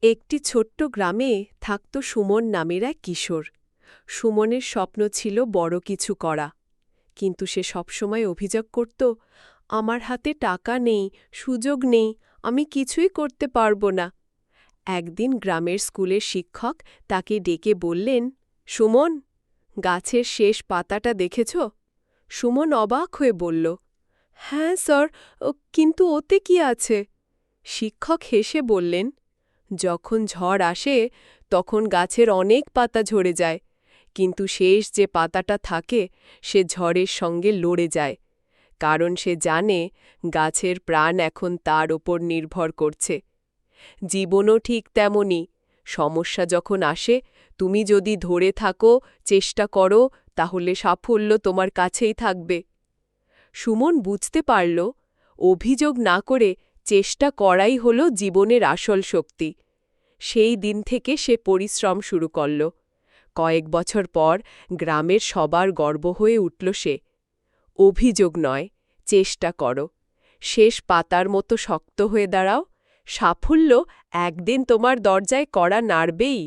একটি ছোট্ট গ্রামে থাকত সুমন নামের এক কিশোর। সুমনের স্বপ্ন ছিল বড় কিছু করা, কিন্তু সে সবসময় অভিযোগ করত, আমার হাতে টাকা নেই, সুযোগ নেই, আমি কিছুই করতে পারব না। একদিন গ্রামের স্কুলের শিক্ষক তাকে ডেকে বললেন, সুমন, গাছের শেষ পাতাটা দেখেছ? সুমন অবাক হয়ে বলল, হ্যাঁ স্যার, কিন্তু ওতে কি আছে? শিক্ষক হেসে বললেন, যখন ঝড় আসে তখন গাছের অনেক পাতা ঝরে যায়, কিন্তু শেষ যে পাতাটা থাকে সে ঝড়ের সঙ্গে লড়ে যায়, কারণ সে জানে গাছের প্রাণ এখন তার ওপর নির্ভর করছে। জীবনও ঠিক তেমনই, সমস্যা যখন আসে তুমি যদি ধরে থাকো, চেষ্টা করো, তাহলে সাফল্য তোমার কাছেই থাকবে। সুমন বুঝতে পারল, অভিযোগ না করে চেষ্টা করাই হল জীবনের আসল শক্তি। সেই দিন থেকে সে পরিশ্রম শুরু করল। কয়েক বছর পর গ্রামের সবার গর্ব হয়ে উঠল সে। অভিযোগ নয়, চেষ্টা করো, শেষ পাতার মতো শক্ত হয়ে দাঁড়াও, সাফল্য একদিন তোমার দরজায় কড়া নাড়বেই।